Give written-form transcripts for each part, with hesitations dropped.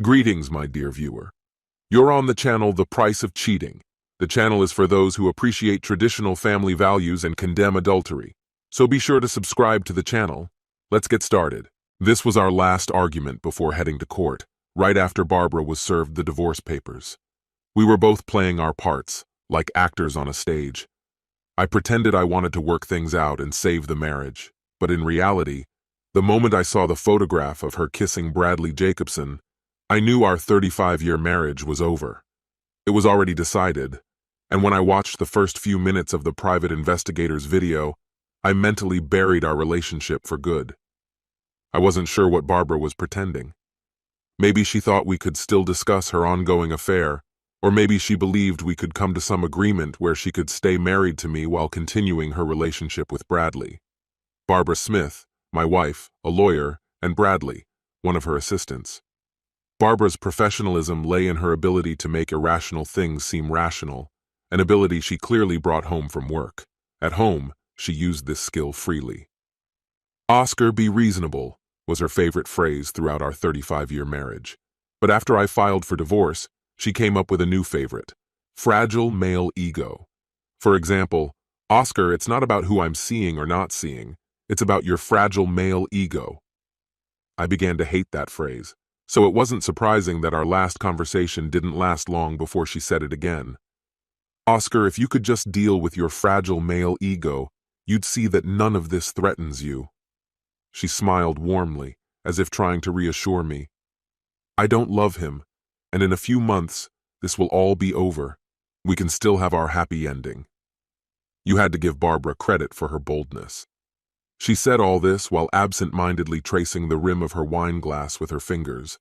Greetings, my dear viewer. You're on the channel The Price of Cheating. The channel is for those who appreciate traditional family values and condemn adultery. So be sure to subscribe to the channel. Let's get started. This was our last argument before heading to court, right after Barbara was served the divorce papers. We were both playing our parts, like actors on a stage. I pretended I wanted to work things out and save the marriage, but in reality, the moment I saw the photograph of her kissing Bradley Jacobson, I knew our 35-year marriage was over. It was already decided, and when I watched the first few minutes of the private investigator's video, I mentally buried our relationship for good. I wasn't sure what Barbara was pretending. Maybe she thought we could still discuss her ongoing affair, or maybe she believed we could come to some agreement where she could stay married to me while continuing her relationship with Bradley. Barbara Smith, my wife, a lawyer, and Bradley, one of her assistants. Barbara's professionalism lay in her ability to make irrational things seem rational, an ability she clearly brought home from work. At home, she used this skill freely. "Oscar, be reasonable," was her favorite phrase throughout our 35-year marriage. But after I filed for divorce, she came up with a new favorite: fragile male ego. For example, "Oscar, it's not about who I'm seeing or not seeing. It's about your fragile male ego." I began to hate that phrase, so it wasn't surprising that our last conversation didn't last long before she said it again. "Oscar, if you could just deal with your fragile male ego, you'd see that none of this threatens you." She smiled warmly, as if trying to reassure me. "I don't love him, and in a few months, this will all be over. We can still have our happy ending." You had to give Barbara credit for her boldness. She said all this while absent-mindedly tracing the rim of her wine glass with her fingers.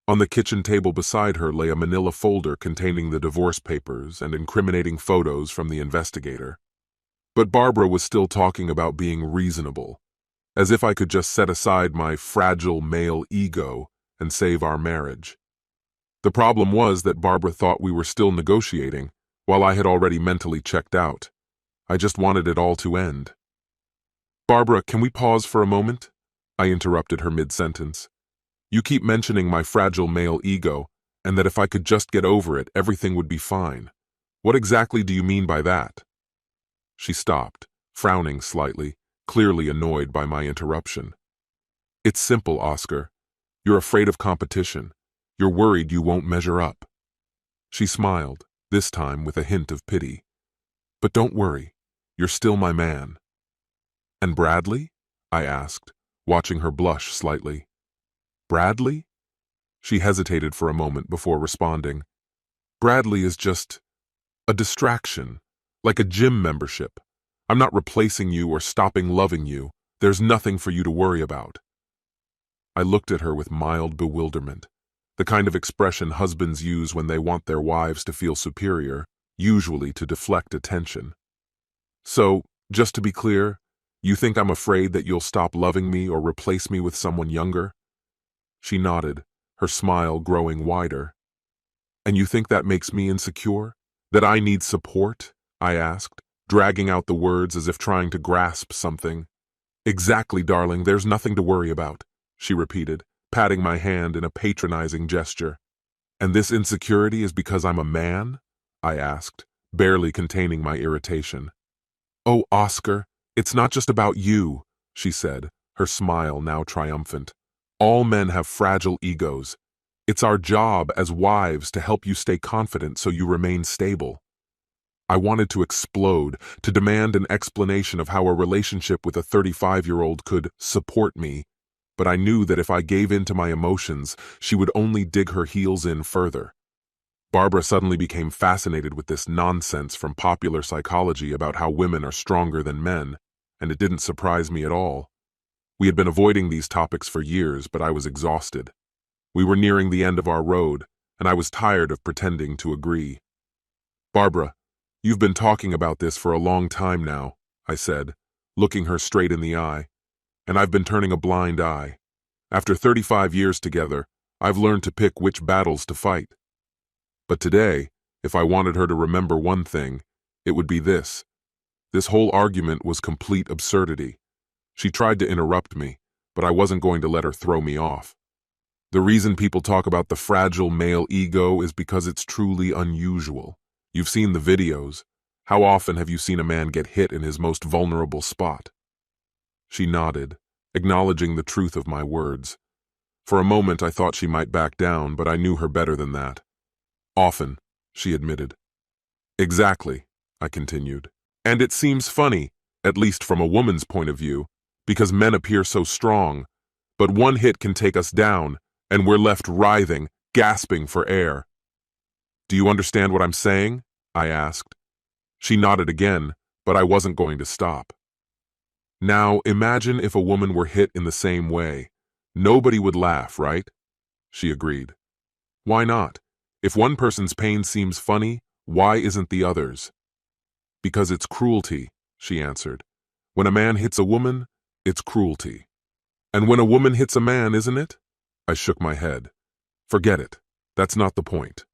On the kitchen table beside her lay a manila folder containing the divorce papers and incriminating photos from the investigator. But Barbara was still talking about being reasonable, as if I could just set aside my fragile male ego and save our marriage. The problem was that Barbara thought we were still negotiating, while I had already mentally checked out. I just wanted it all to end. "Barbara, can we pause for a moment?" I interrupted her mid-sentence. "You keep mentioning my fragile male ego, and that if I could just get over it, everything would be fine. What exactly do you mean by that?" She stopped, frowning slightly, clearly annoyed by my interruption. "It's simple, Oscar. You're afraid of competition. You're worried you won't measure up." She smiled, this time with a hint of pity. "But don't worry, you're still my man." "And Bradley?" I asked, watching her blush slightly. "Bradley?" She hesitated for a moment before responding. "Bradley is just a distraction, like a gym membership. I'm not replacing you or stopping loving you. There's nothing for you to worry about." I looked at her with mild bewilderment, the kind of expression husbands use when they want their wives to feel superior, usually to deflect attention. "So, just to be clear, you think I'm afraid that you'll stop loving me or replace me with someone younger?" She nodded, her smile growing wider. "And you think that makes me insecure? That I need support?" I asked, dragging out the words as if trying to grasp something. "Exactly, darling, there's nothing to worry about," she repeated, patting my hand in a patronizing gesture. "And this insecurity is because I'm a man?" I asked, barely containing my irritation. "Oh, Oscar, it's not just about you," she said, her smile now triumphant. "All men have fragile egos. It's our job as wives to help you stay confident so you remain stable." I wanted to explode, to demand an explanation of how a relationship with a 35-year-old could support me, but I knew that if I gave in to my emotions, she would only dig her heels in further. Barbara suddenly became fascinated with this nonsense from popular psychology about how women are stronger than men, and it didn't surprise me at all. We had been avoiding these topics for years, but I was exhausted. We were nearing the end of our road, and I was tired of pretending to agree. "Barbara, you've been talking about this for a long time now," I said, looking her straight in the eye, "and I've been turning a blind eye. After 35 years together, I've learned to pick which battles to fight. But today, if I wanted her to remember one thing, it would be this. This whole argument was complete absurdity. She tried to interrupt me, but I wasn't going to let her throw me off. The reason people talk about the fragile male ego is because it's truly unusual. You've seen the videos. How often have you seen a man get hit in his most vulnerable spot? She nodded, acknowledging the truth of my words. For a moment I thought she might back down, but I knew her better than that. Often, she admitted. Exactly, I continued. And it seems funny, at least from a woman's point of view, because men appear so strong, but one hit can take us down, and we're left writhing, gasping for air. Do you understand what I'm saying? I asked. She nodded again, but I wasn't going to stop. Now, imagine if a woman were hit in the same way. Nobody would laugh, right? She agreed. Why not? If one person's pain seems funny, why isn't the other's? Because it's cruelty, she answered. When a man hits a woman, it's cruelty. And when a woman hits a man, isn't it? I shook my head. Forget it. That's not the point.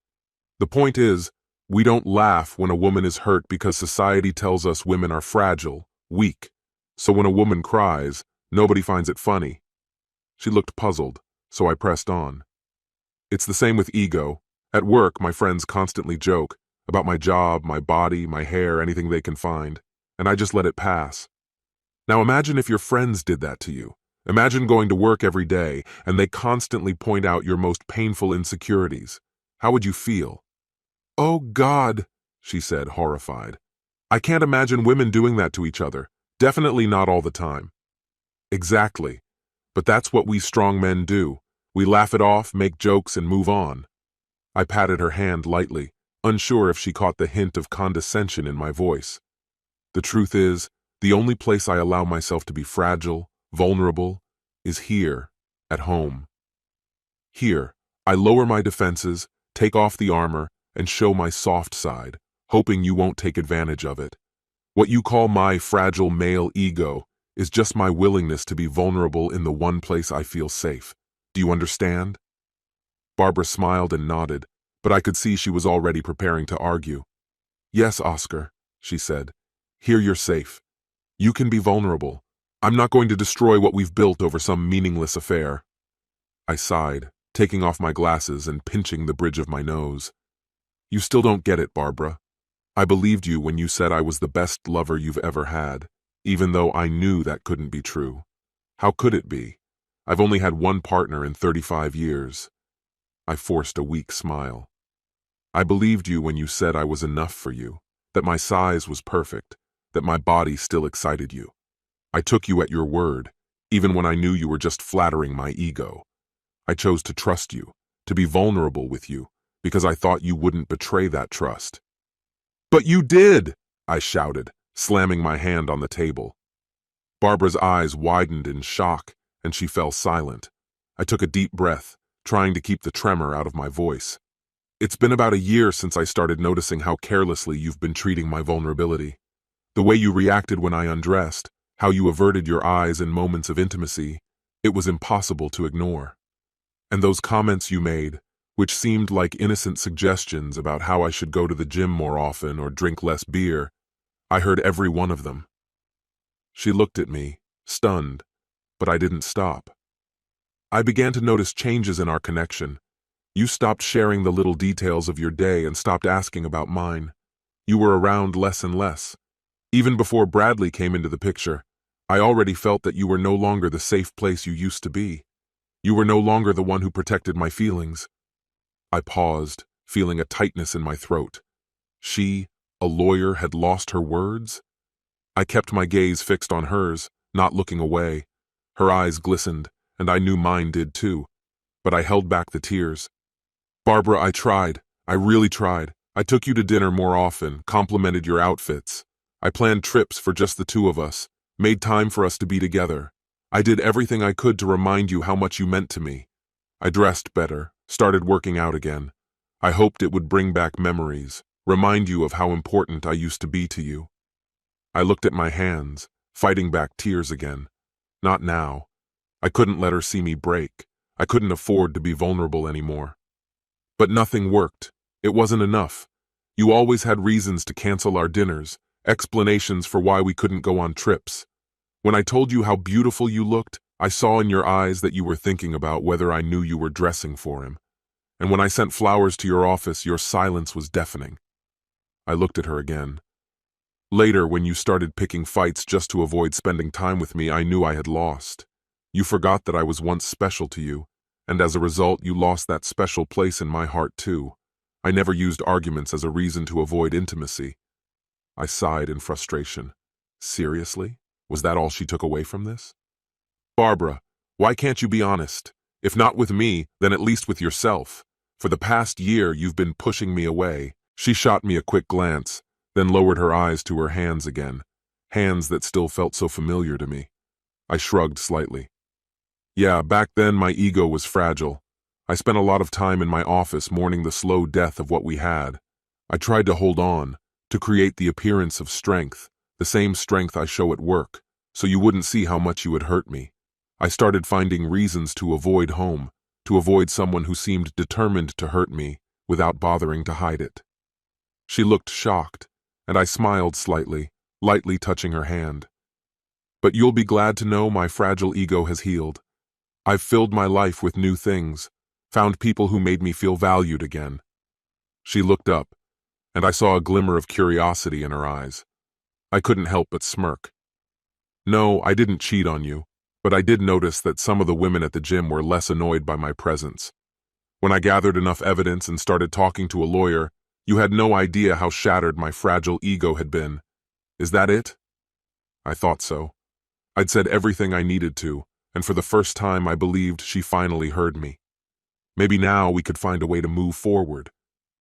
The point is, we don't laugh when a woman is hurt because society tells us women are fragile, weak. So when a woman cries, nobody finds it funny. She looked puzzled, so I pressed on. It's the same with ego. At work, my friends constantly joke about my job, my body, my hair, anything they can find, and I just let it pass. Now imagine if your friends did that to you. Imagine going to work every day and they constantly point out your most painful insecurities. How would you feel? Oh God, she said, horrified. I can't imagine women doing that to each other. Definitely not all the time. Exactly. But that's what we strong men do. We laugh it off, make jokes, and move on. I patted her hand lightly, unsure if she caught the hint of condescension in my voice. The truth is, the only place I allow myself to be fragile, vulnerable, is here, at home. Here, I lower my defenses, take off the armor, and show my soft side, hoping you won't take advantage of it. What you call my fragile male ego is just my willingness to be vulnerable in the one place I feel safe. Do you understand? Barbara smiled and nodded, but I could see she was already preparing to argue. Yes, Oscar, she said. Here you're safe. You can be vulnerable. I'm not going to destroy what we've built over some meaningless affair. I sighed, taking off my glasses and pinching the bridge of my nose. You still don't get it, Barbara. I believed you when you said I was the best lover you've ever had, even though I knew that couldn't be true. How could it be? I've only had one partner in 35 years. I forced a weak smile. I believed you when you said I was enough for you, that my size was perfect, that my body still excited you. I took you at your word, even when I knew you were just flattering my ego. I chose to trust you, to be vulnerable with you, because I thought you wouldn't betray that trust. But you did, I shouted, slamming my hand on the table. Barbara's eyes widened in shock, and she fell silent. I took a deep breath, trying to keep the tremor out of my voice. It's been about a year since I started noticing how carelessly you've been treating my vulnerability. The way you reacted when I undressed, how you averted your eyes in moments of intimacy, it was impossible to ignore. And those comments you made, which seemed like innocent suggestions about how I should go to the gym more often or drink less beer, I heard every one of them. She looked at me, stunned, but I didn't stop. I began to notice changes in our connection. You stopped sharing the little details of your day and stopped asking about mine. You were around less and less. Even before Bradley came into the picture, I already felt that you were no longer the safe place you used to be. You were no longer the one who protected my feelings. I paused, feeling a tightness in my throat. She, a lawyer, had lost her words? I kept my gaze fixed on hers, not looking away. Her eyes glistened, and I knew mine did too. But I held back the tears. Barbara, I tried. I really tried. I took you to dinner more often, complimented your outfits. I planned trips for just the two of us, made time for us to be together. I did everything I could to remind you how much you meant to me. I dressed better, started working out again. I hoped it would bring back memories, remind you of how important I used to be to you. I looked at my hands, fighting back tears again. Not now. I couldn't let her see me break. I couldn't afford to be vulnerable anymore. But nothing worked. It wasn't enough. You always had reasons to cancel our dinners, explanations for why we couldn't go on trips. When I told you how beautiful you looked, I saw in your eyes that you were thinking about whether I knew you were dressing for him. And when I sent flowers to your office, your silence was deafening. I looked at her again. Later, when you started picking fights just to avoid spending time with me, I knew I had lost. You forgot that I was once special to you, and as a result, you lost that special place in my heart too. I never used arguments as a reason to avoid intimacy. I sighed in frustration. Seriously? Was that all she took away from this? Barbara, why can't you be honest? If not with me, then at least with yourself. For the past year, you've been pushing me away. She shot me a quick glance, then lowered her eyes to her hands again, hands that still felt so familiar to me. I shrugged slightly. Yeah, back then my ego was fragile. I spent a lot of time in my office mourning the slow death of what we had. I tried to hold on, to create the appearance of strength, the same strength I show at work, so you wouldn't see how much you had hurt me. I started finding reasons to avoid home, to avoid someone who seemed determined to hurt me without bothering to hide it. She looked shocked, and I smiled slightly, lightly touching her hand. But you'll be glad to know my fragile ego has healed. I've filled my life with new things, found people who made me feel valued again. She looked up, and I saw a glimmer of curiosity in her eyes. I couldn't help but smirk. No, I didn't cheat on you, but I did notice that some of the women at the gym were less annoyed by my presence. When I gathered enough evidence and started talking to a lawyer, you had no idea how shattered my fragile ego had been. Is that it? I thought so. I'd said everything I needed to, and for the first time I believed she finally heard me. Maybe now we could find a way to move forward.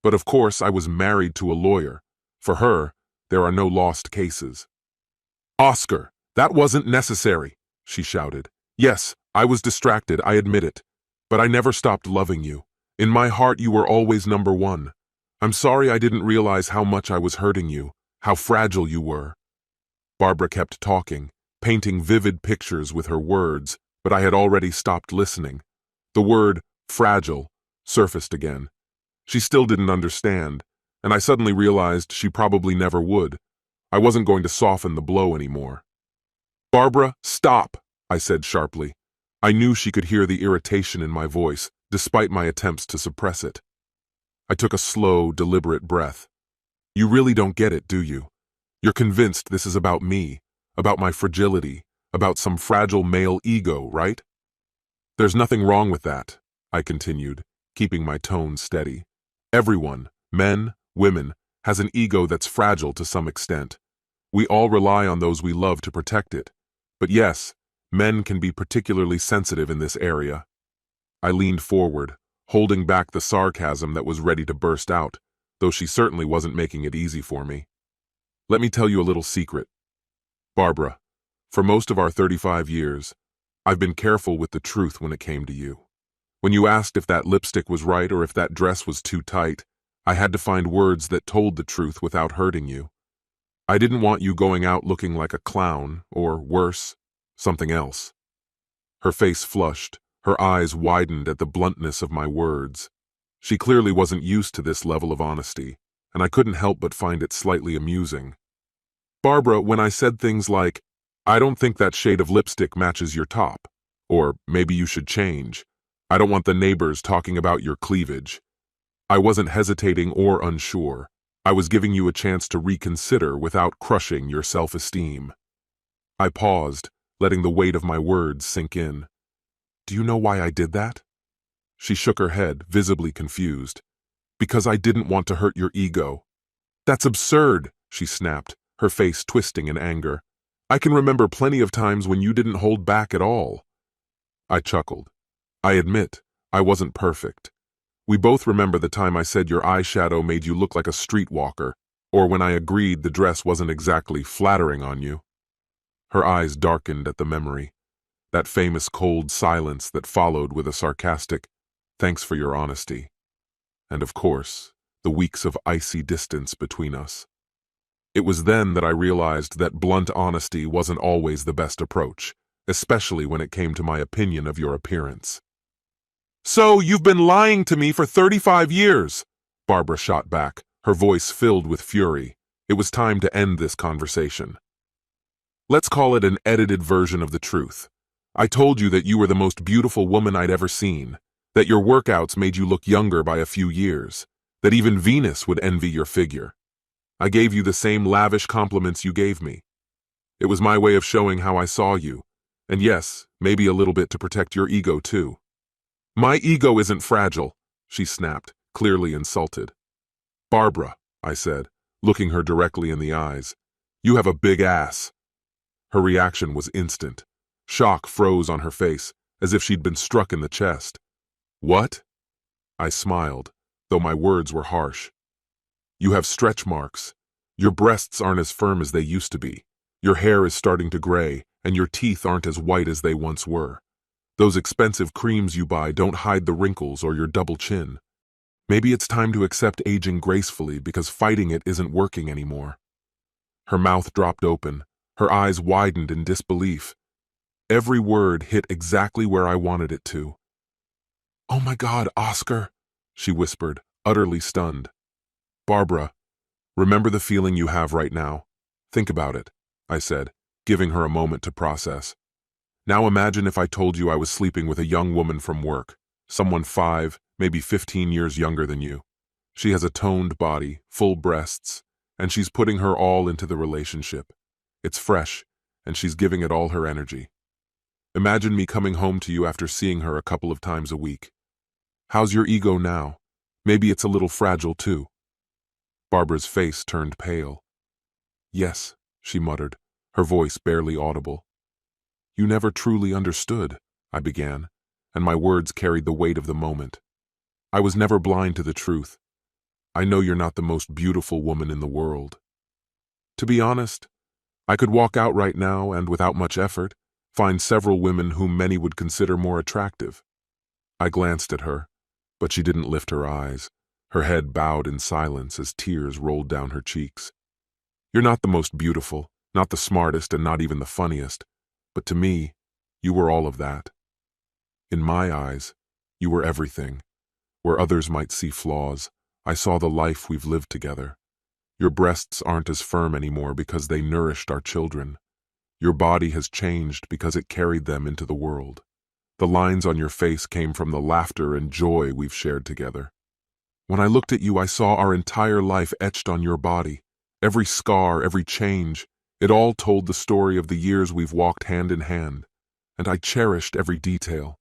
But of course I was married to a lawyer. For her, there are no lost cases. Oscar, that wasn't necessary, she shouted. Yes, I was distracted, I admit it. But I never stopped loving you. In my heart you were always number one. I'm sorry I didn't realize how much I was hurting you, how fragile you were. Barbara kept talking, painting vivid pictures with her words, but I had already stopped listening. The word, fragile, surfaced again. She still didn't understand, and I suddenly realized she probably never would. I wasn't going to soften the blow anymore. Barbara, stop, I said sharply. I knew she could hear the irritation in my voice, despite my attempts to suppress it. I took a slow, deliberate breath. You really don't get it, do you? You're convinced this is about me, about my fragility, about some fragile male ego, right? There's nothing wrong with that, I continued, keeping my tone steady. Everyone, men, women, has an ego that's fragile to some extent. We all rely on those we love to protect it. But yes, men can be particularly sensitive in this area. I leaned forward, holding back the sarcasm that was ready to burst out, though she certainly wasn't making it easy for me. Let me tell you a little secret. Barbara, for most of our 35 years, I've been careful with the truth when it came to you. When you asked if that lipstick was right or if that dress was too tight, I had to find words that told the truth without hurting you. I didn't want you going out looking like a clown, or worse, something else. Her face flushed, her eyes widened at the bluntness of my words. She clearly wasn't used to this level of honesty, and I couldn't help but find it slightly amusing. Barbara, when I said things like, I don't think that shade of lipstick matches your top, or maybe you should change. I don't want the neighbors talking about your cleavage. I wasn't hesitating or unsure. I was giving you a chance to reconsider without crushing your self-esteem. I paused, letting the weight of my words sink in. Do you know why I did that? She shook her head, visibly confused. Because I didn't want to hurt your ego. That's absurd, she snapped, her face twisting in anger. I can remember plenty of times when you didn't hold back at all. I chuckled. I admit, I wasn't perfect. We both remember the time I said your eyeshadow made you look like a streetwalker, or when I agreed the dress wasn't exactly flattering on you. Her eyes darkened at the memory, that famous cold silence that followed with a sarcastic, thanks for your honesty. And of course, the weeks of icy distance between us. It was then that I realized that blunt honesty wasn't always the best approach, especially when it came to my opinion of your appearance. So you've been lying to me for 35 years, Barbara shot back, her voice filled with fury. It was time to end this conversation. Let's call it an edited version of the truth. I told you that you were the most beautiful woman I'd ever seen, that your workouts made you look younger by a few years, that even Venus would envy your figure. I gave you the same lavish compliments you gave me. It was my way of showing how I saw you, and yes, maybe a little bit to protect your ego too. My ego isn't fragile, she snapped, clearly insulted. Barbara, I said, looking her directly in the eyes, you have a big ass. Her reaction was instant. Shock froze on her face, as if she'd been struck in the chest. What? I smiled, though my words were harsh. You have stretch marks. Your breasts aren't as firm as they used to be. Your hair is starting to gray, and your teeth aren't as white as they once were. Those expensive creams you buy don't hide the wrinkles or your double chin. Maybe it's time to accept aging gracefully because fighting it isn't working anymore. Her mouth dropped open, her eyes widened in disbelief. Every word hit exactly where I wanted it to. Oh my God, Oscar, she whispered, utterly stunned. Barbara, remember the feeling you have right now. Think about it, I said, giving her a moment to process. Now imagine if I told you I was sleeping with a young woman from work, someone 5, maybe 15 years younger than you. She has a toned body, full breasts, and she's putting her all into the relationship. It's fresh, and she's giving it all her energy. Imagine me coming home to you after seeing her a couple of times a week. How's your ego now? Maybe it's a little fragile too. Barbara's face turned pale. Yes, she muttered, her voice barely audible. You never truly understood, I began, and my words carried the weight of the moment. I was never blind to the truth. I know you're not the most beautiful woman in the world. To be honest, I could walk out right now and, without much effort, find several women whom many would consider more attractive. I glanced at her, but she didn't lift her eyes. Her head bowed in silence as tears rolled down her cheeks. You're not the most beautiful, not the smartest, and not even the funniest, but to me, you were all of that. In my eyes, you were everything. Where others might see flaws, I saw the life we've lived together. Your breasts aren't as firm anymore because they nourished our children. Your body has changed because it carried them into the world. The lines on your face came from the laughter and joy we've shared together. When I looked at you, I saw our entire life etched on your body. Every scar, every change, it all told the story of the years we've walked hand in hand, and I cherished every detail.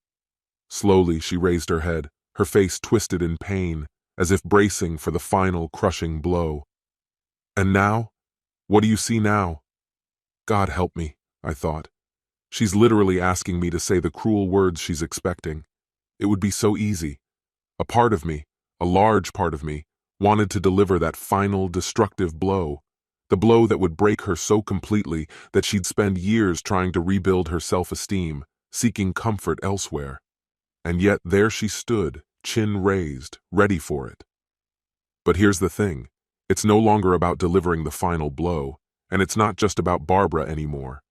Slowly, she raised her head, her face twisted in pain, as if bracing for the final crushing blow. And now? What do you see now? God help me, I thought. She's literally asking me to say the cruel words she's expecting. It would be so easy. A part of me, a large part of me, wanted to deliver that final destructive blow, the blow that would break her so completely that she'd spend years trying to rebuild her self-esteem, seeking comfort elsewhere. And yet there she stood, chin raised, ready for it. But here's the thing. It's no longer about delivering the final blow, and it's not just about Barbara anymore.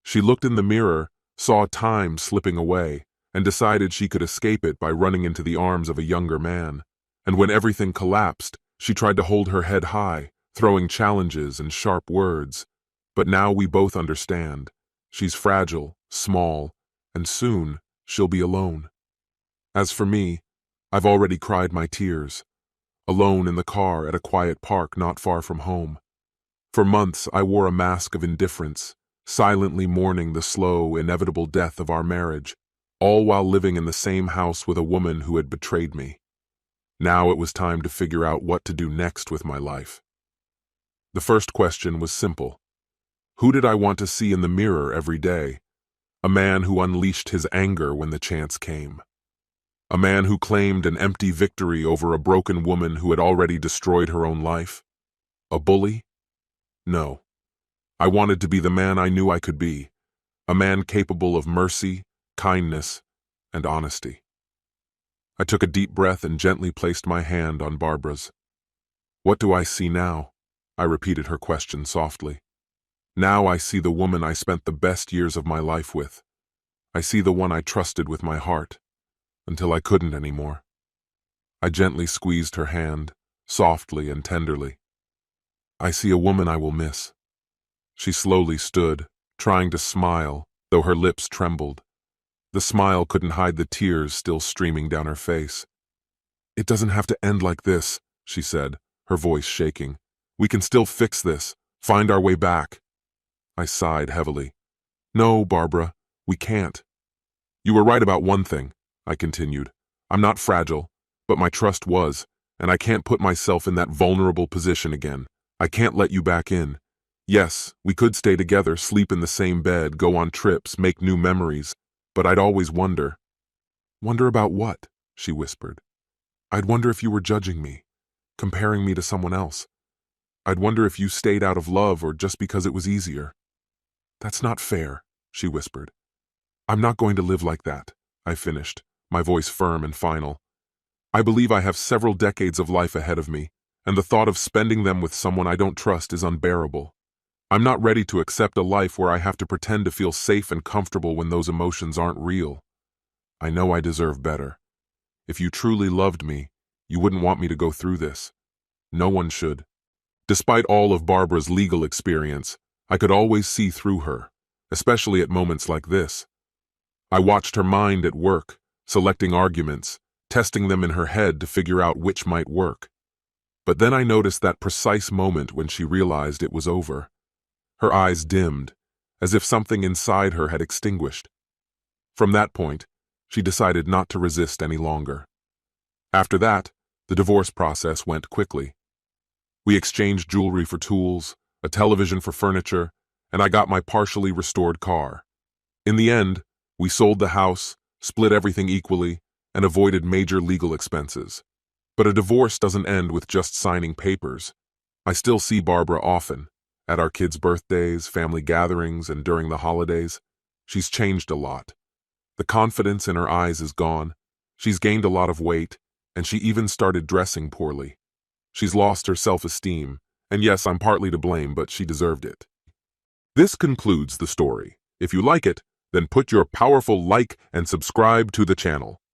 She looked in the mirror, saw time slipping away, and decided she could escape it by running into the arms of a younger man. And when everything collapsed, she tried to hold her head high, throwing challenges and sharp words. But now we both understand. She's fragile, small, and soon she'll be alone. As for me, I've already cried my tears, alone in the car at a quiet park not far from home. For months, I wore a mask of indifference, silently mourning the slow, inevitable death of our marriage, all while living in the same house with a woman who had betrayed me. Now it was time to figure out what to do next with my life. The first question was simple. Who did I want to see in the mirror every day? A man who unleashed his anger when the chance came. A man who claimed an empty victory over a broken woman who had already destroyed her own life? A bully? No. I wanted to be the man I knew I could be, a man capable of mercy, kindness, and honesty. I took a deep breath and gently placed my hand on Barbara's. What do I see now? I repeated her question softly. Now I see the woman I spent the best years of my life with. I see the one I trusted with my heart, until I couldn't anymore. I gently squeezed her hand, softly and tenderly. I see a woman I will miss. She slowly stood, trying to smile, though her lips trembled. The smile couldn't hide the tears still streaming down her face. "It doesn't have to end like this," she said, her voice shaking. "We can still fix this, find our way back." I sighed heavily. "No, Barbara, we can't." "You were right about one thing," I continued. "I'm not fragile, but my trust was, and I can't put myself in that vulnerable position again. I can't let you back in. Yes, we could stay together, sleep in the same bed, go on trips, make new memories, but I'd always wonder." "Wonder about what?" she whispered. "I'd wonder if you were judging me, comparing me to someone else. I'd wonder if you stayed out of love or just because it was easier." "That's not fair," she whispered. "I'm not going to live like that," I finished, my voice firm and final. "I believe I have several decades of life ahead of me, and the thought of spending them with someone I don't trust is unbearable. I'm not ready to accept a life where I have to pretend to feel safe and comfortable when those emotions aren't real. I know I deserve better. If you truly loved me, you wouldn't want me to go through this. No one should." Despite all of Barbara's legal experience, I could always see through her, especially at moments like this. I watched her mind at work, selecting arguments, testing them in her head to figure out which might work. But then I noticed that precise moment when she realized it was over. Her eyes dimmed, as if something inside her had extinguished. From that point, she decided not to resist any longer. After that, the divorce process went quickly. We exchanged jewelry for tools, a television for furniture, and I got my partially restored car. In the end, we sold the house, split everything equally, and avoided major legal expenses. But a divorce doesn't end with just signing papers. I still see Barbara often, at our kids' birthdays, family gatherings, and during the holidays. She's changed a lot. The confidence in her eyes is gone. She's gained a lot of weight, and she even started dressing poorly. She's lost her self-esteem, and yes, I'm partly to blame, but she deserved it. This concludes the story. If you like it, then put your powerful like and subscribe to the channel.